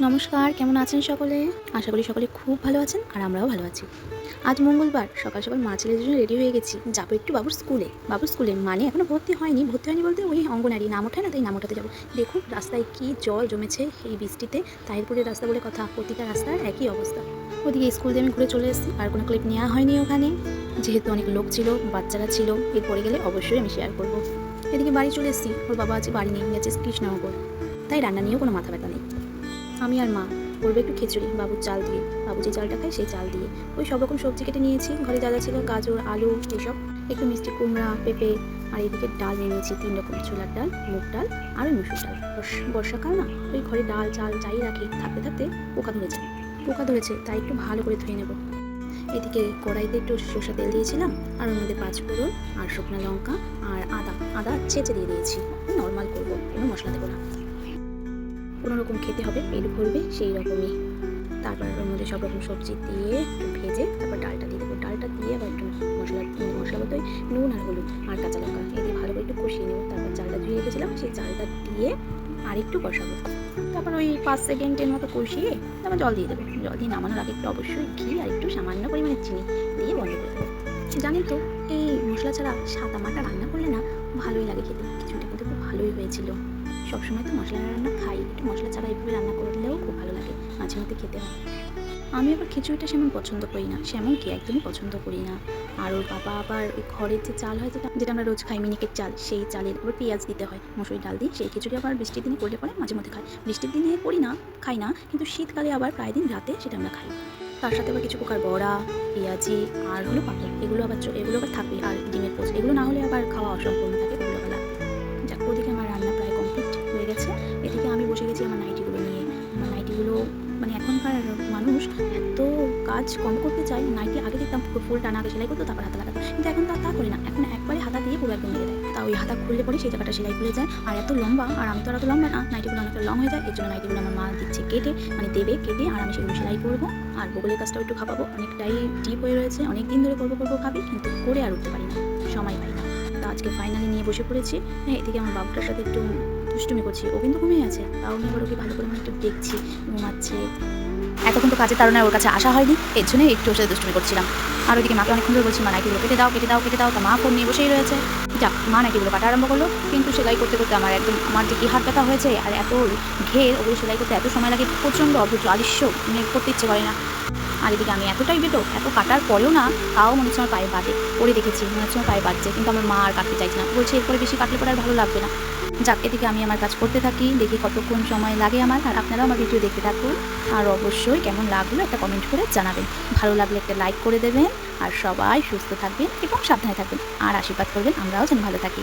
নমস্কার, কেমন আছেন সকলে? আশা করি সকলে খুব ভালো আছেন আর আমরাও ভালো আছি। আজ মঙ্গলবার সকাল সকাল মা ছেলের জন্য রেডি হয়ে গেছি। যাবো একটু বাবুর স্কুলে মানে এখনো ভর্তি হয়নি বলতে ওই অঙ্গনারী নাম ওঠায় না, তাই নাম ওঠাতে যাবো। দেখুন রাস্তায় কি জল জমেছে এই বৃষ্টিতে। তাহিরপুরের রাস্তা বলে কথা, প্রতিটা রাস্তার একই অবস্থা। ওদিকে স্কুল দিয়ে আমি ঘুরে চলে এসেছি, আর কোনো ক্লিপ নেওয়া হয়নি ওখানে, যেহেতু অনেক লোক ছিল, বাচ্চারা ছিল। এরপরে গেলে অবশ্যই আমি শেয়ার করবো। এদিকে বাড়ি চলে এসেছি, ওর বাবা আজ বাড়ি নিয়ে গেছে কৃষ্ণনগর, তাই রান্না নিয়েও কোনো মাথা ব্যথা নেই। আমি আর মা করবো একটু খিচুড়ি বাবুর চাল দিয়ে, বাবু যে চালটা খায় সেই চাল দিয়ে। ওই সব রকম সবজি কেটে নিয়েছি, ঘরে যা যা ছিল গাজর আলু এইসব, একটু মিষ্টি কুমড়া পেঁপে, আর এদিকে ডাল নিয়ে নিয়েছি 3 রকম, ছোলার ডাল, মুগ ডাল আর ওই মুসুর ডাল। বর্ষাকাল না, ওই ঘরে ডাল চাল যাই রাখি থাকতে থাকতে পোকা ধরেছে, তাই একটু ভালো করে ধুয়ে নেব। এদিকে কড়াইতে একটু সরষা তেল দিয়েছিলাম, আর ওর মধ্যে 5 ফোড়ন আর শুকনো লঙ্কা আর আদা ছেঁচে দিয়ে দিয়েছি। নর্মাল করবো, কোনো মশলা দেবো না, কোনো রকম খেতে হবে, পেট ভরবে সেই রকমই। তারপর ওর মধ্যে সব রকম সবজি দিয়ে একটু ভেজে তারপর ডালটা দিয়ে দেবো। ডালটা দিয়ে আবার একটু মশলা বলতে নুন আর হলুদ আর কাঁচা লঙ্কা এই দিয়ে ভালো করে একটু কষিয়ে নেবো। তারপর চালটা ধুয়ে রেখেছিলাম সেই চালটা দিয়ে আর একটু কষাবো। তারপর ওই 5 সেকেন্ডের মতো কষিয়ে তারপর জল দিয়ে দেবো। জল দিয়ে নামানোর আগে একটু অবশ্যই ঘি আর একটু সামান্য পরিমাণে চিনি দিয়ে বন্ধ করে দেবো। জানেন তো, এই মশলা ছাড়া সাদা মাটা রান্না করলে না ভালোই লাগে খেতে। খিচুড়িটা কিন্তু খুব ভালোই হয়েছিল। সবসময় তো মশলা রান্না খাই, একটু মশলা ছাড়া এইভাবে রান্না করলেও খুব ভালো লাগে, মাঝে মধ্যে খেতে হয়। আমি আবার খিচুড়িটা সেমন পছন্দ করি না, কি একদমই পছন্দ করি না। আর ওর বাবা আবার ওই ঘরের যে চাল হয় যেটা আমরা রোজ খাই, মিনিকেট চাল, সেই চালের আবার পেঁয়াজ দিতে হয়, মুসুরি ডাল দিয়ে সেই খিচুড়ি আবার বৃষ্টির দিনে করলে পরে মাঝে মধ্যে খাই। বৃষ্টির দিনে খাই না, কিন্তু শীতকালে আবার প্রায় দিন রাতে সেটা আমরা খাই। তার সাথে আবার কিছু প্রকার বড়া, পেঁয়াজি আর হলো পাঁপড়, এগুলো আবার থাকবে, আর ডিমের পোচ, এগুলো না হলে আবার খাওয়া অসম্পূর্ণ থাকে, ওগুলো বেলা। যাক, ওদিকে আমার রান্না প্রায় কমপ্লিট হয়ে গেছে। এদিকে আমি বসে গেছি আমার নাইটিগুলো নিয়ে। আমার নাইটিগুলো মানে এখনকার মানুষ এত কাজ কম করতে চায়। নাইটি আগে দেখতাম পুরো ফুল টানা আগে সেলাই করতো, তারপর হাতা লাগাতো, কিন্তু এখন তা করি না। এখন একবারে হাতা দিয়ে পুরো একদম মেরে দেয়। তা ওই হাতা খুললে পরে সেই জায়গাটা সেলাই খুলে যায়, আর এত লম্বা, আর আমি তো আর এত লম্বা না, নাইটিগুলো অনেকটা লং হয়ে যায়। এর জন্য নাইটিগুলো আমার মা দিচ্ছে কেটে, মানে দেবে কেটে, আর আমি সেগুলো সেলাই করবো। আর বগলের কাজটাও একটু খাপাবো, অনেকটাই ডিপ হয়ে রয়েছে, অনেক দিন ধরে করবো ভাবি, কিন্তু করে আর উঠতে পারি না, সময় পাই না। তা আজকে ফাইনালি নিয়ে বসে পড়েছি। হ্যাঁ, এদিকে আমার বাবুটার সাথে একটু দুষ্টুমি করছি, ও কিন্তু ঘুমিয়ে আছে, তাও আমি আবার ওকে ভালো করে একটু দেখছি, ঘুমাচ্ছে। এতক্ষণ তো কাজের তাড়নায় ওর কাছে আসা হয়নি, এর জন্য একটু ওর সাথে দুষ্টুমি করছিলাম। আর ওইদিকে মাকে অনেকক্ষণ ধরে বলছি মা নাইটিগুলো কেটে দাও, তা মা ফোন নিয়ে বসেই রয়েছে। যাক, মা নাইটিগুলো কাটা আরম্ভ করলো, কিন্তু সেলাই করতে করতে আমার যে কি হাত ব্যথা হয়েছে, আর এত ঘের, ওগুলো সেলাই করতে এত সময় লাগে, প্রচণ্ড অভ্যর্থ আলিস্য, করতে ইচ্ছে করে না। আর এদিকে আমি এতটাই বেটো, এত কাটার পরেও না, তাও মনে হচ্ছে আমার পায়ে বাঁধে, পরে দেখেছি মনে হচ্ছে আমার পায়ে বাঁধছে, কিন্তু আমার মা আর কাটতে চাইছে না, বলছে এরপরে বেশি কাটলে পরে আর ভালো লাগবে না। যাক, এদিকে আমি আমার কাজ করতে থাকি, দেখি কতক্ষণ সময় লাগে আমার, আর আপনারাও আমার ভিডিও দেখতে থাকুন। আর অবশ্যই কেমন লাগলো একটা কমেন্ট করে জানাবেন, ভালো লাগলে একটা লাইক করে দেবেন, আর সবাই সুস্থ থাকবেন এবং সাবধানে থাকবেন, আর আশীর্বাদ করবেন আমরাও যেন ভালো থাকি।